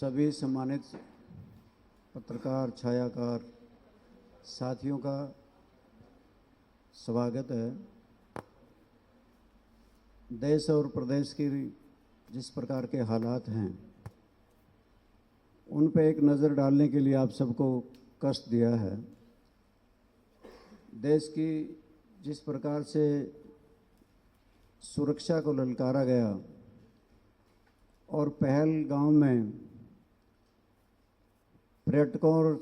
सभी सम्मानित पत्रकार छायाकार साथियों का स्वागत है। देश और प्रदेश की जिस प्रकार के हालात हैं उन पे एक नज़र डालने के लिए आप सबको कष्ट दिया है। देश की जिस प्रकार से सुरक्षा को ललकारा गया और पहलगाम में पर्यटकों और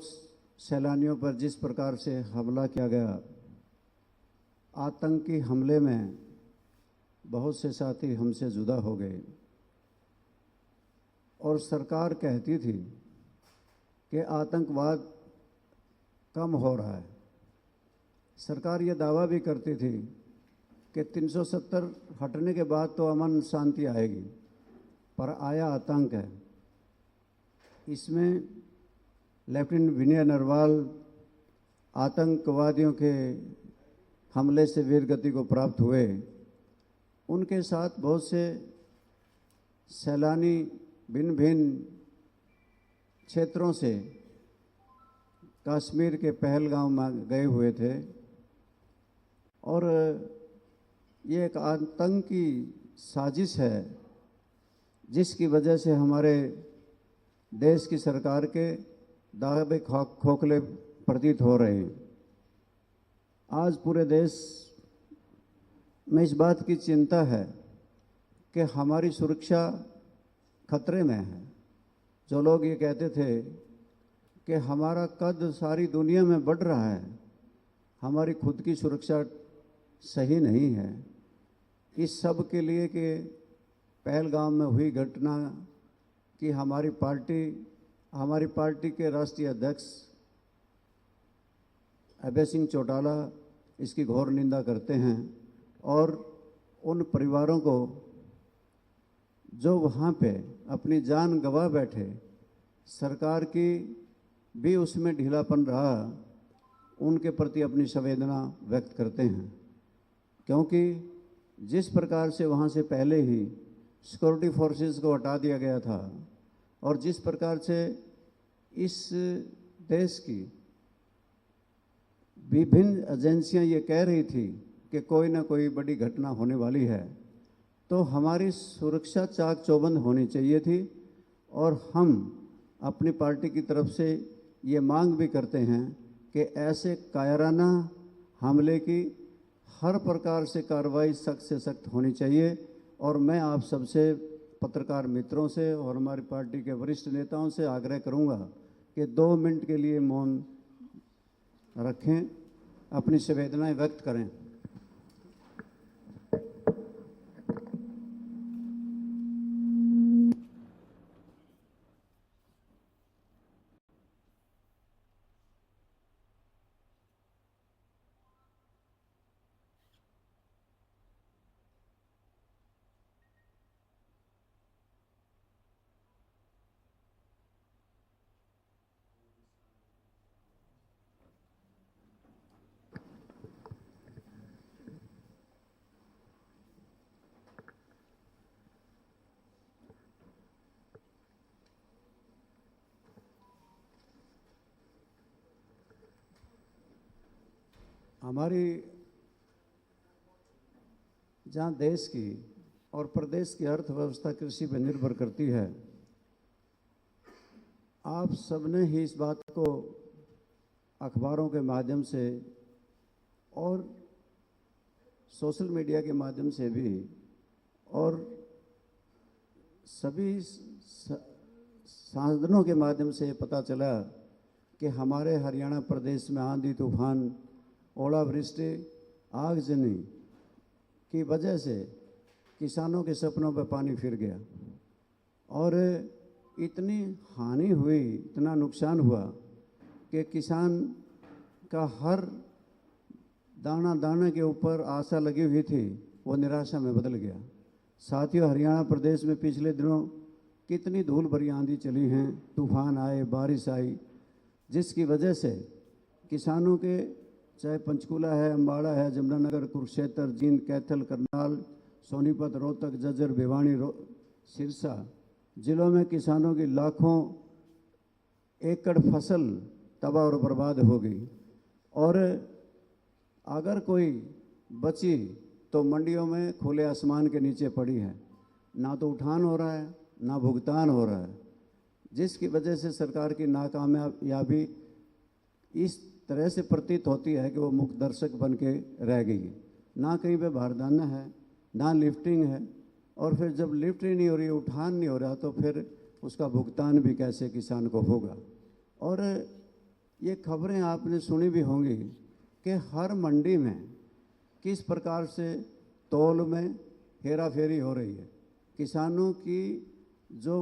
सैलानियों पर जिस प्रकार से हमला किया गया, आतंकी हमले में बहुत से साथी हमसे जुदा हो गए और सरकार कहती थी कि आतंकवाद कम हो रहा है। सरकार ये दावा भी करती थी कि 370 हटने के बाद तो अमन शांति आएगी, पर आया आतंक है। इसमें लेफ्टिनेंट विनय नरवाल आतंकवादियों के हमले से वीरगति को प्राप्त हुए। उनके साथ बहुत से सैलानी भिन्न भिन्न क्षेत्रों से कश्मीर के पहलगाम में गए हुए थे और ये एक आतंकी साजिश है जिसकी वजह से हमारे देश की सरकार के दावे खोखले प्रतीत हो रहे हैं। आज पूरे देश में इस बात की चिंता है कि हमारी सुरक्षा खतरे में है। जो लोग ये कहते थे कि हमारा कद सारी दुनिया में बढ़ रहा है, हमारी खुद की सुरक्षा सही नहीं है, इस सब के लिए कि पहलगाम में हुई घटना कि हमारी पार्टी के राष्ट्रीय अध्यक्ष अभय सिंह चौटाला इसकी घोर निंदा करते हैं और उन परिवारों को जो वहाँ पे अपनी जान गंवा बैठे, सरकार की भी उसमें ढीलापन रहा, उनके प्रति अपनी संवेदना व्यक्त करते हैं। क्योंकि जिस प्रकार से वहाँ से पहले ही सिक्योरिटी फोर्सेस को हटा दिया गया था और जिस प्रकार से इस देश की विभिन्न एजेंसियां ये कह रही थी कि कोई ना कोई बड़ी घटना होने वाली है, तो हमारी सुरक्षा चाक चौबंद होनी चाहिए थी। और हम अपनी पार्टी की तरफ से ये मांग भी करते हैं कि ऐसे कायराना हमले की हर प्रकार से कार्रवाई सख्त से सख्त होनी चाहिए। और मैं आप सबसे पत्रकार मित्रों से और हमारी पार्टी के वरिष्ठ नेताओं से आग्रह करूंगा कि 2 मिनट के लिए मौन रखें, अपनी संवेदनाएं व्यक्त करें। हमारी जहाँ देश की और प्रदेश की अर्थव्यवस्था कृषि पर निर्भर करती है, आप सबने ही इस बात को अखबारों के माध्यम से और सोशल मीडिया के माध्यम से भी और सभी साधनों के माध्यम से पता चला कि हमारे हरियाणा प्रदेश में आंधी तूफान, ओलावृष्टि, आगजनी की वजह से किसानों के सपनों पर पानी फिर गया और इतनी हानि हुई, इतना नुकसान हुआ कि किसान का हर दाना दाने के ऊपर आशा लगी हुई थी, वो निराशा में बदल गया। साथियों, हरियाणा प्रदेश में पिछले दिनों कितनी धूल भरी आंधी चली हैं, तूफान आए, बारिश आई, जिसकी वजह से किसानों के चाहे पंचकूला है, अम्बाड़ा है, जमुनानगर, कुरुक्षेत्र, जींद, कैथल, करनाल, सोनीपत, रोहतक, जज्जर, भिवानी, सिरसा जिलों में किसानों की लाखों एकड़ फसल तबाह और बर्बाद हो गई, और अगर कोई बची तो मंडियों में खुले आसमान के नीचे पड़ी है, ना तो उठान हो रहा है ना भुगतान हो रहा है, जिसकी वजह से सरकार की नाकामयाबी इस तरह से प्रतीत होती है कि वो मुख्य दर्शक बन के रह गई है। ना कहीं पे बारदाना है, ना लिफ्टिंग है, और फिर जब लिफ्ट ही नहीं हो रही, उठान नहीं हो रहा, तो फिर उसका भुगतान भी कैसे किसान को होगा। और ये खबरें आपने सुनी भी होंगी कि हर मंडी में किस प्रकार से तौल में हेरा फेरी हो रही है। किसानों की जो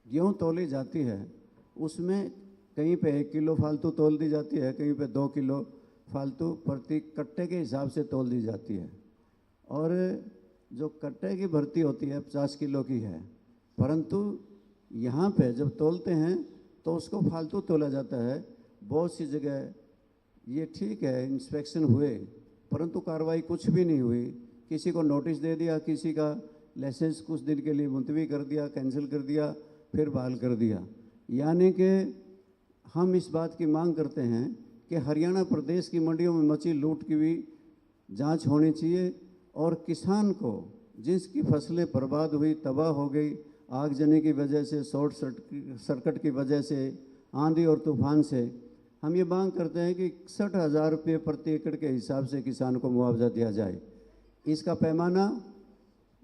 गेहूँ तौली जाती है उसमें कहीं पे 1 किलो फालतू तौल दी जाती है, कहीं पे 2 किलो फालतू प्रति कट्टे के हिसाब से तौल दी जाती है, और जो कट्टे की भर्ती होती है 50 किलो की है, परंतु यहाँ पे जब तौलते हैं तो उसको फालतू तोला जाता है। बहुत सी जगह ये ठीक है, इंस्पेक्शन हुए, परंतु कार्रवाई कुछ भी नहीं हुई। किसी को नोटिस दे दिया, किसी का लाइसेंस कुछ दिन के लिए मुलतवी कर दिया, कैंसिल कर दिया, फिर बहाल कर दिया। यानी कि हम इस बात की मांग करते हैं कि हरियाणा प्रदेश की मंडियों में मची लूट की भी जांच होनी चाहिए, और किसान को जिसकी फसलें बर्बाद हुई, तबाह हो गई, आगजनी की वजह से, शॉर्ट सर्किट की वजह से, आंधी और तूफान से, हम ये मांग करते हैं कि 61,000 रुपये प्रति एकड़ के हिसाब से किसान को मुआवजा दिया जाए। इसका पैमाना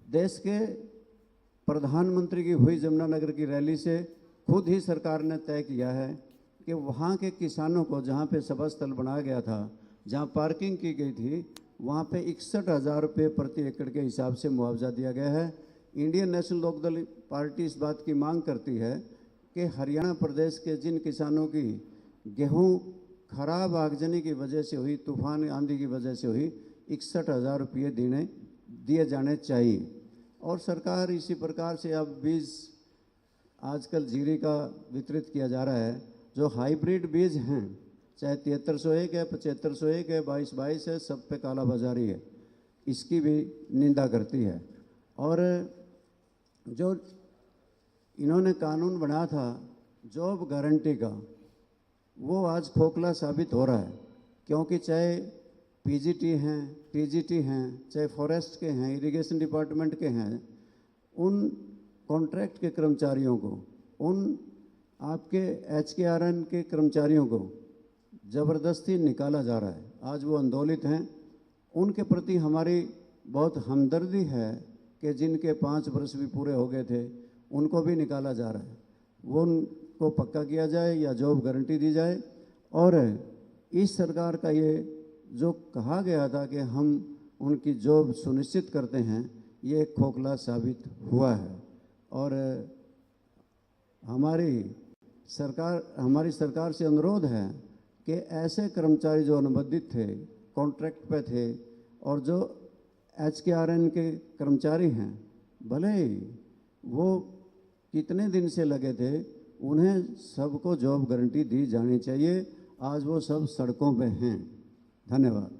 देश के प्रधानमंत्री की हुई जमुनानगर की रैली से खुद ही सरकार ने तय किया है कि वहाँ के किसानों को, जहाँ पे सभा स्थल बनाया गया था, जहाँ पार्किंग की गई थी, वहाँ पे 61,000 रुपये प्रति एकड़ के हिसाब से मुआवजा दिया गया है। इंडियन नेशनल लोकदल पार्टी इस बात की मांग करती है कि हरियाणा प्रदेश के जिन किसानों की गेहूँ खराब आगजनी की वजह से हुई, तूफान आंधी की वजह से हुई, 61,000 रुपये दिए जाने चाहिए। और सरकार इसी प्रकार से अब बीज आजकल जीरी का वितरित किया जा रहा है। जो हाइब्रिड बीज हैं, चाहे 7301 है, 7501 है, 2222 है, सब पे कालाबाजारी है, इसकी भी निंदा करती है। और जो इन्होंने कानून बनाया था जॉब गारंटी का, वो आज खोखला साबित हो रहा है, क्योंकि चाहे पीजीटी हैं, टीजीटी हैं, चाहे फॉरेस्ट के हैं, इरिगेशन डिपार्टमेंट के हैं, उन कॉन्ट्रैक्ट के कर्मचारियों को, उन आपके HKRN के कर्मचारियों को ज़बरदस्ती निकाला जा रहा है। आज वो आंदोलित हैं, उनके प्रति हमारी बहुत हमदर्दी है कि जिनके 5 वर्ष भी पूरे हो गए थे, उनको भी निकाला जा रहा है। वो उनको पक्का किया जाए या जॉब गारंटी दी जाए। और इस सरकार का ये जो कहा गया था कि हम उनकी जॉब सुनिश्चित करते हैं, ये खोखला साबित हुआ है। और हमारी सरकार से अनुरोध है कि ऐसे कर्मचारी जो अनुबंधित थे, कॉन्ट्रैक्ट पे थे, और जो HKRN के कर्मचारी हैं, भले ही वो कितने दिन से लगे थे, उन्हें सबको जॉब गारंटी दी जानी चाहिए। आज वो सब सड़कों पे हैं। धन्यवाद।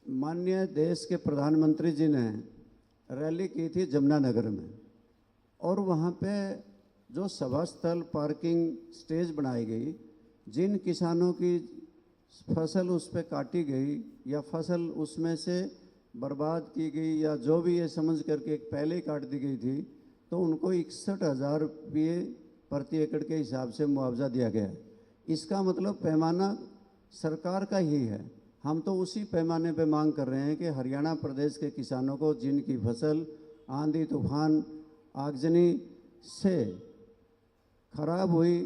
माननीय देश के प्रधानमंत्री जी ने रैली की थी जमुनानगर में, और वहाँ पे जो सभा स्थल, पार्किंग, स्टेज बनाई गई, जिन किसानों की फसल उस पर काटी गई या फसल उसमें से बर्बाद की गई, या जो भी ये समझ करके पहले ही काट दी गई थी, तो उनको 61,000 रुपये प्रति एकड़ के हिसाब से मुआवजा दिया गया। इसका मतलब पैमाना सरकार का ही है। हम तो उसी पैमाने पे मांग कर रहे हैं कि हरियाणा प्रदेश के किसानों को जिनकी फसल आंधी, तूफान, आगजनी से खराब हुई,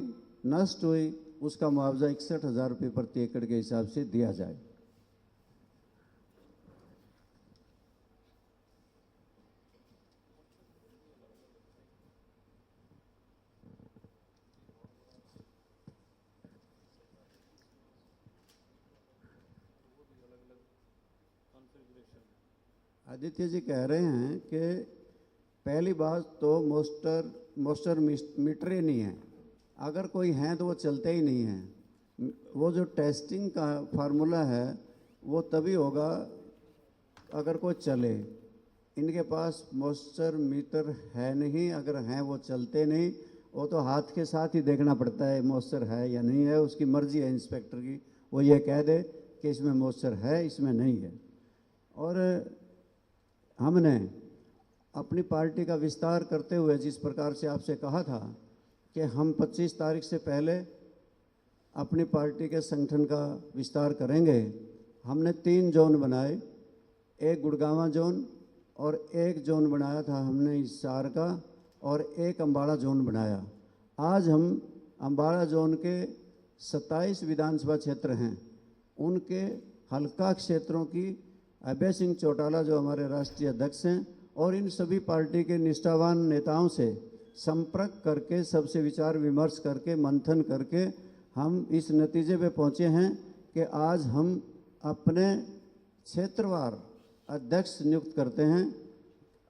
नष्ट हुई, उसका मुआवजा 61,000 रुपये प्रति एकड़ के हिसाब से दिया जाए। आदित्य जी कह रहे हैं कि पहली बात तो मोस्टर मीटर ही नहीं है। अगर कोई हैं तो वो चलते ही नहीं हैं। वो जो टेस्टिंग का फार्मूला है वो तभी होगा अगर कोई चले। इनके पास मॉइस्चर मीटर है नहीं, अगर हैं वो चलते नहीं। वो तो हाथ के साथ ही देखना पड़ता है मॉइस्चर है या नहीं है, उसकी मर्जी है इंस्पेक्टर की, वो ये कह दे कि इसमें मॉइस्चर है, इसमें नहीं है। और हमने अपनी पार्टी का विस्तार करते हुए जिस प्रकार से आपसे कहा था कि हम 25 तारीख से पहले अपनी पार्टी के संगठन का विस्तार करेंगे, हमने 3 जोन बनाए। एक गुड़गांवा जोन और एक जोन बनाया था हमने हिसार का, और एक अम्बाड़ा जोन बनाया। आज हम अम्बाड़ा जोन के 27 विधानसभा क्षेत्र हैं, उनके हल्का क्षेत्रों की अभय सिंह चौटाला जो हमारे राष्ट्रीय अध्यक्ष हैं और इन सभी पार्टी के निष्ठावान नेताओं से संपर्क करके, सबसे विचार विमर्श करके, मंथन करके हम इस नतीजे पे पहुँचे हैं कि आज हम अपने क्षेत्रवार अध्यक्ष नियुक्त करते हैं।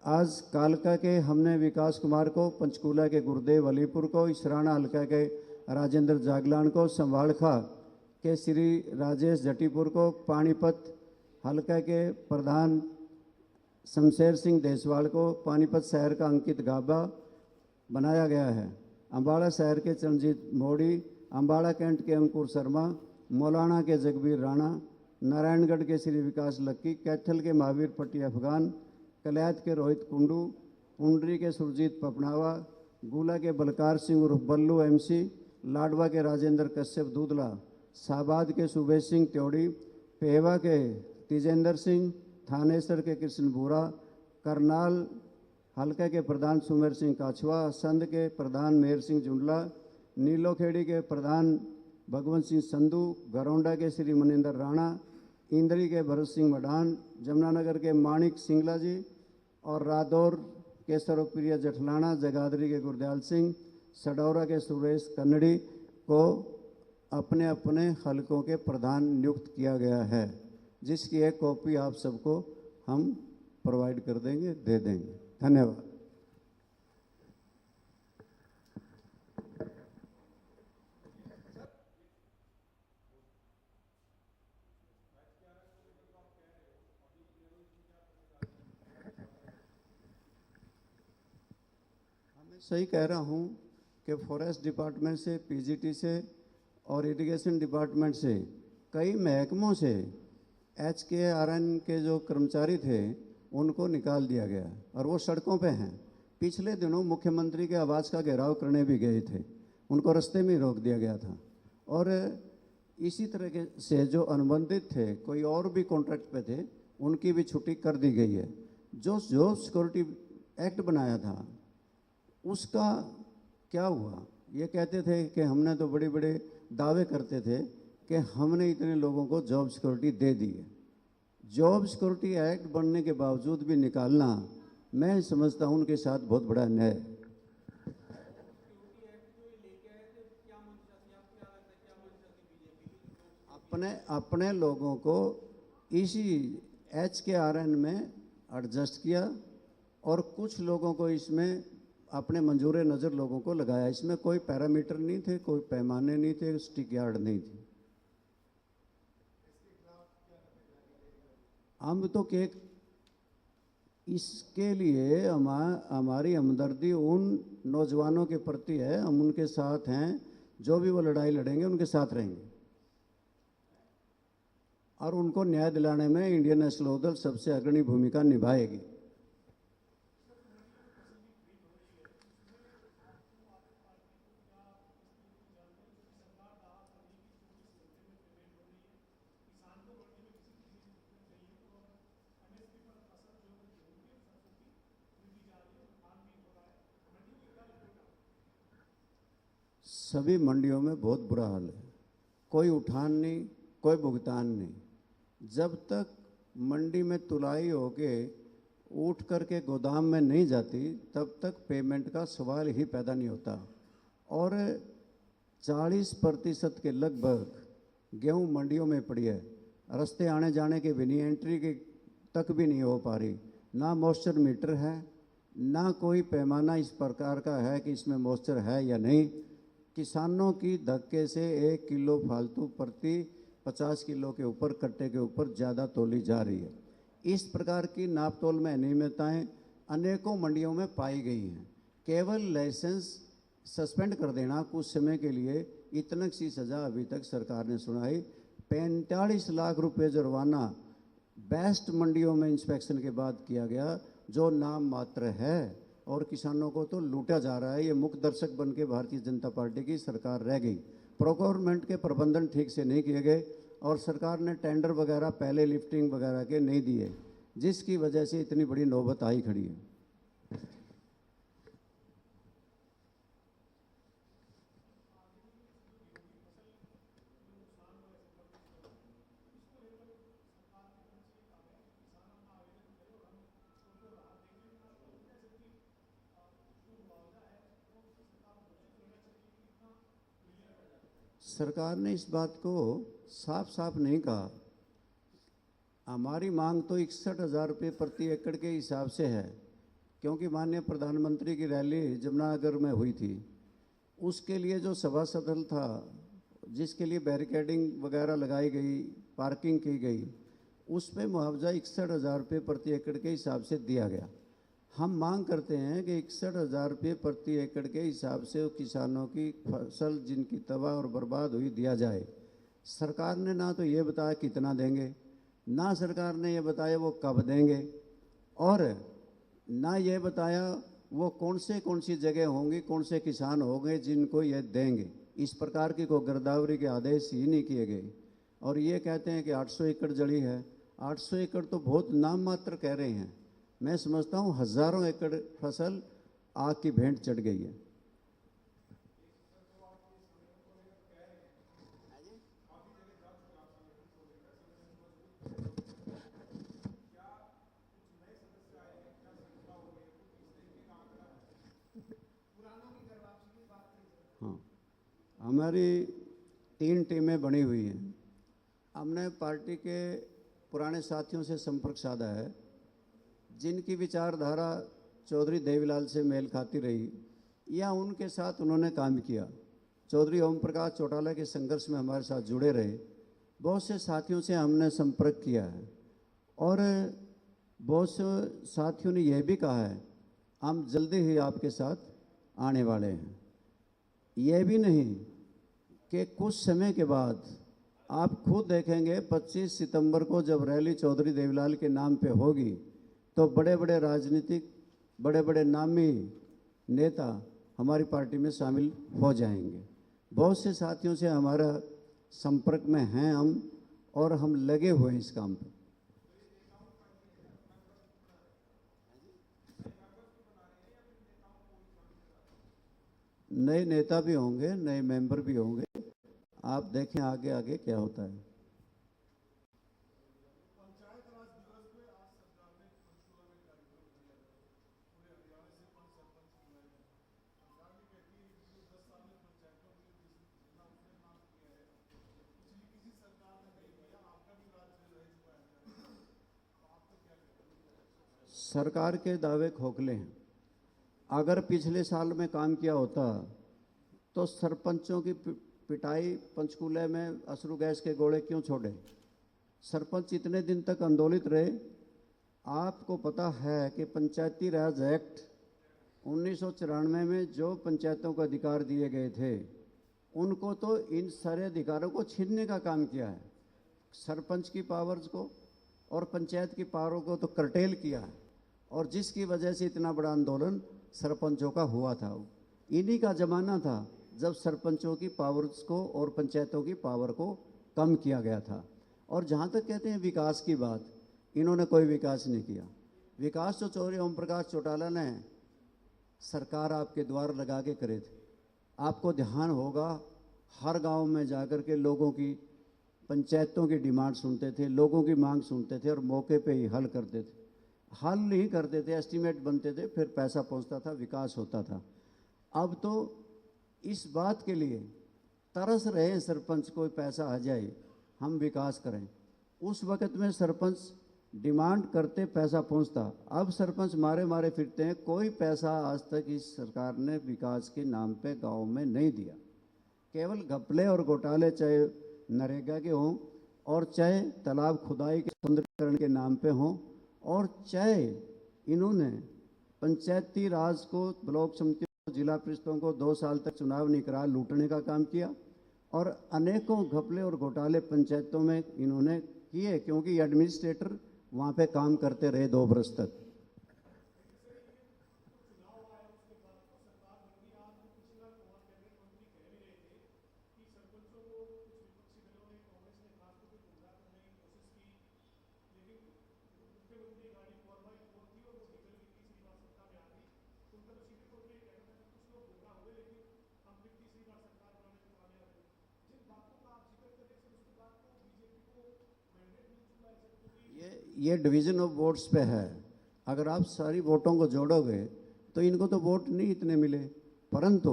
आज कालका के हमने विकास कुमार को, पंचकूला के गुरुदेव अलीपुर को, इसराना हल्का के राजेंद्र जागलान को, संभालखा के श्री राजेश जटीपुर को, पानीपत हल्का के प्रधान शमशेर सिंह देसवाल को, पानीपत शहर का अंकित गाबा बनाया गया है। अम्बाड़ा शहर के चरणजीत मोड़ी, अम्बाड़ा कैंट के अंकुर शर्मा, मौलाना के जगबीर राणा, नारायणगढ़ के श्री विकास लक्की, कैथल के महावीर पट्टी अफगान, कलैत के रोहित कुंडू, पुंडरी के सुरजीत पपनावा, गुला के बलकार सिंह उर्फ बल्लू MC, लाडवा के राजेंद्र कश्यप दूधला, शाहबाद के सुबेश सिंह त्योड़ी, पेवा के तेजेंद्र सिंह, थानेसर के कृष्ण बूरा, करनाल हल्का के प्रधान सुमेर सिंह काछवा, संध के प्रधान मेहर सिंह जुंडला, नीलोखेड़ी के प्रधान भगवंत सिंह संधू, गरौंडा के श्री मनिंदर राणा, इंद्री के भरत सिंह मडान, जमुनानगर के माणिक सिंगला जी और रादौर के सर्वप्रिय जठलाना, जगाधरी के गुरदयाल सिंह, सडौरा के सुरेश कन्नड़ी को अपने अपने हलकों के प्रधान नियुक्त किया गया है, जिसकी एक कॉपी आप सबको हम प्रोवाइड कर देंगे, दे देंगे। धन्यवाद। सही कह रहा हूँ कि फॉरेस्ट डिपार्टमेंट से, PGT से और इरिगेशन डिपार्टमेंट से, कई महकमों से HKRN के जो कर्मचारी थे उनको निकाल दिया गया और वो सड़कों पे हैं। पिछले दिनों मुख्यमंत्री के आवास का घेराव करने भी गए थे, उनको रास्ते में रोक दिया गया था। और इसी तरह से जो अनुबंधित थे, कोई और भी कॉन्ट्रैक्ट पे थे, उनकी भी छुट्टी कर दी गई है। जो सिक्योरिटी एक्ट बनाया था उसका क्या हुआ? ये कहते थे कि हमने तो बड़े बड़े दावे करते थे कि हमने इतने लोगों को जॉब सिक्योरिटी दे दी है। जॉब सिक्योरिटी एक्ट बनने के बावजूद भी निकालना, मैं समझता हूँ उनके साथ बहुत बड़ा अन्याय है। अपने लोगों को इसी HKRN में एडजस्ट किया और कुछ लोगों को इसमें अपने मंजूर नज़र लोगों को लगाया। इसमें कोई पैरामीटर नहीं थे, कोई पैमाने नहीं थे, स्टिक यार्ड नहीं थी। हम तो के इसके लिए हमारी हमदर्दी उन नौजवानों के प्रति है, हम उनके साथ हैं, जो भी वो लड़ाई लड़ेंगे उनके साथ रहेंगे और उनको न्याय दिलाने में इंडियन नेशनल दल सबसे अग्रणी भूमिका निभाएगी। सभी मंडियों में बहुत बुरा हाल है, कोई उठान नहीं, कोई भुगतान नहीं। जब तक मंडी में तुलाई होके उठ करके गोदाम में नहीं जाती तब तक पेमेंट का सवाल ही पैदा नहीं होता। और 40% के लगभग गेहूं मंडियों में पड़ी है, रास्ते आने जाने के भी नहीं, एंट्री के तक भी नहीं हो पा रही। ना मॉइस्चर मीटर है, ना कोई पैमाना इस प्रकार का है कि इसमें मॉइस्चर है या नहीं। किसानों की धक्के से 1 किलो फालतू प्रति 50 किलो के ऊपर कट्टे के ऊपर ज़्यादा तोली जा रही है। इस प्रकार की नाप तोल में अनियमितताएँ अनेकों मंडियों में पाई गई हैं। केवल लाइसेंस सस्पेंड कर देना कुछ समय के लिए, इतनी सी सज़ा अभी तक सरकार ने सुनाई। 45 लाख रुपए जुर्माना बेस्ट मंडियों में इंस्पेक्शन के बाद किया गया, जो नाम मात्र है, और किसानों को तो लूटा जा रहा है। ये मुख्य दर्शक बन के भारतीय जनता पार्टी की सरकार रह गई। प्रोक्योरमेंट के प्रबंधन ठीक से नहीं किए गए और सरकार ने टेंडर वगैरह पहले लिफ्टिंग वगैरह के नहीं दिए, जिसकी वजह से इतनी बड़ी नौबत आई खड़ी है। सरकार ने इस बात को साफ साफ नहीं कहा। हमारी मांग तो 61,000 रुपये प्रति एकड़ के हिसाब से है, क्योंकि माननीय प्रधानमंत्री की रैली जमुनानगर में हुई थी। उसके लिए जो सभा स्थल था, जिसके लिए बैरिकेडिंग वगैरह लगाई गई, पार्किंग की गई, उस पर मुआवजा 61,000 रुपये प्रति एकड़ के हिसाब से दिया गया। हम मांग करते हैं कि 61,000 रुपये प्रति एकड़ के हिसाब से किसानों की फसल जिनकी तबाह और बर्बाद हुई दिया जाए। सरकार ने ना तो ये बताया कितना देंगे, ना सरकार ने ये बताया वो कब देंगे, और ना ये बताया वो कौन सी जगह होंगी, कौन से किसान होंगे जिनको ये देंगे। इस प्रकार की कोई गिरदावरी के आदेश ही नहीं किए गए। और ये कहते हैं कि 800 एकड़ जड़ी है। 800 एकड़ तो बहुत नाम मात्र कह रहे हैं। मैं समझता हूँ हज़ारों एकड़ फसल आग की भेंट चढ़ गई है। हाँ, हमारी 3 टीमें बनी हुई हैं। हमने पार्टी के पुराने साथियों से संपर्क साधा है, जिनकी विचारधारा चौधरी देवीलाल से मेल खाती रही या उनके साथ उन्होंने काम किया। चौधरी ओम प्रकाश चौटाला के संघर्ष में हमारे साथ जुड़े रहे। बहुत से साथियों से हमने संपर्क किया है और बहुत से साथियों ने यह भी कहा है हम जल्दी ही आपके साथ आने वाले हैं। यह भी नहीं कि कुछ समय के बाद आप खुद देखेंगे 25 सितंबर को जब रैली चौधरी देवीलाल के नाम पे होगी, तो बड़े बड़े राजनीतिक, बड़े बड़े नामी नेता हमारी पार्टी में शामिल हो जाएंगे। बहुत से साथियों से हमारा संपर्क में हैं हम, और हम लगे हुए हैं इस काम पे। नए नेता भी होंगे, नए मेंबर भी होंगे। आप देखें आगे आगे क्या होता है। सरकार के दावे खोखले हैं। अगर पिछले साल में काम किया होता तो सरपंचों की पिटाई पंचकूले में अश्रु गैस के गोले क्यों छोड़े? सरपंच इतने दिन तक आंदोलित रहे। आपको पता है कि पंचायती राज एक्ट 1994 में जो पंचायतों को अधिकार दिए गए थे, उनको तो इन सारे अधिकारों को छीनने का काम किया है। सरपंच की पावर्स को और पंचायत की पावरों को तो कर्टेल किया है, और जिसकी वजह से इतना बड़ा आंदोलन सरपंचों का हुआ था। इन्हीं का ज़माना था जब सरपंचों की पावर्स को और पंचायतों की पावर को कम किया गया था। और जहाँ तक कहते हैं विकास की बात, इन्होंने कोई विकास नहीं किया। विकास तो चौधरी ओम प्रकाश चौटाला ने सरकार आपके द्वार लगा के करे थे। आपको ध्यान होगा, हर गांव में जाकर के लोगों की, पंचायतों की डिमांड सुनते थे, लोगों की मांग सुनते थे और मौके पे ही हल करते थे। हल नहीं करते थे, एस्टीमेट बनते थे, फिर पैसा पहुंचता था, विकास होता था। अब तो इस बात के लिए तरस रहे हैं सरपंच, कोई पैसा आ जाए हम विकास करें। उस वक़्त में सरपंच डिमांड करते, पैसा पहुंचता। अब सरपंच मारे मारे फिरते हैं। कोई पैसा आज तक इस सरकार ने विकास के नाम पे गांव में नहीं दिया। केवल घपले और घोटाले चाहे नरेगा के हों और चाहे तालाब खुदाई के सौंदर्यीकरण के नाम पे हों और चाहे इन्होंने पंचायती राज को, ब्लॉक समितियों को, जिला परिषदों को 2 साल तक चुनाव नहीं करा लूटने का काम किया और अनेकों घपले और घोटाले पंचायतों में इन्होंने किए, क्योंकि एडमिनिस्ट्रेटर वहाँ पे काम करते रहे 2 वर्ष तक। ये डिवीज़न ऑफ वोट्स पे है। अगर आप सारी वोटों को जोड़ोगे तो इनको तो वोट नहीं इतने मिले, परंतु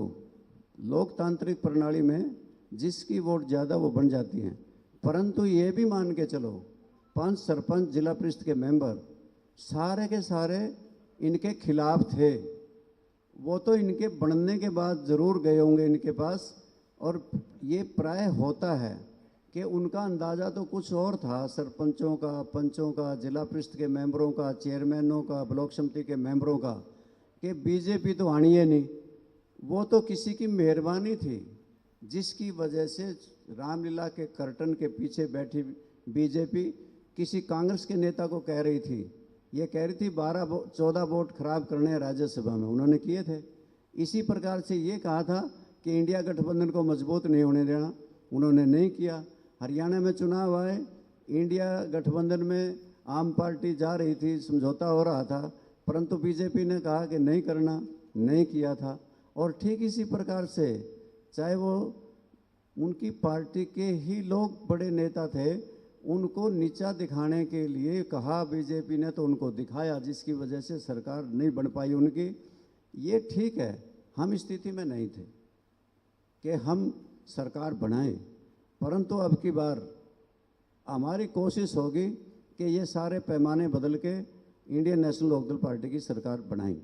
लोकतांत्रिक प्रणाली में जिसकी वोट ज़्यादा वो बन जाती हैं। परंतु ये भी मान के चलो 5 सरपंच, जिला परिषद के मेंबर सारे के सारे इनके खिलाफ थे। वो तो इनके बनने के बाद ज़रूर गए होंगे इनके पास, और ये प्राय होता है कि उनका अंदाज़ा तो कुछ और था, सरपंचों का, पंचों का, जिला परिषद के मेंबरों का, चेयरमैनों का, ब्लॉक समिति के मेंबरों का, कि बीजेपी तो आनी है नहीं। वो तो किसी की मेहरबानी थी जिसकी वजह से रामलीला के कर्टन के पीछे बैठी बीजेपी किसी कांग्रेस के नेता को कह रही थी, ये कह रही थी 14 वोट खराब करने हैं राज्यसभा में, उन्होंने किए थे। इसी प्रकार से ये कहा था कि इंडिया गठबंधन को मजबूत नहीं होने देना, उन्होंने नहीं किया। हरियाणा में चुनाव आए, इंडिया गठबंधन में आम पार्टी जा रही थी, समझौता हो रहा था, परंतु बीजेपी ने कहा कि नहीं करना, नहीं किया था। और ठीक इसी प्रकार से चाहे वो उनकी पार्टी के ही लोग बड़े नेता थे, उनको नीचा दिखाने के लिए कहा बीजेपी ने, तो उनको दिखाया, जिसकी वजह से सरकार नहीं बन पाई उनकी। ये ठीक है, हम स्थिति में नहीं थे कि हम सरकार बनाएं, परंतु अब की बार हमारी कोशिश होगी कि ये सारे पैमाने बदल के इंडियन नेशनल लोकदल पार्टी की सरकार बनाएं।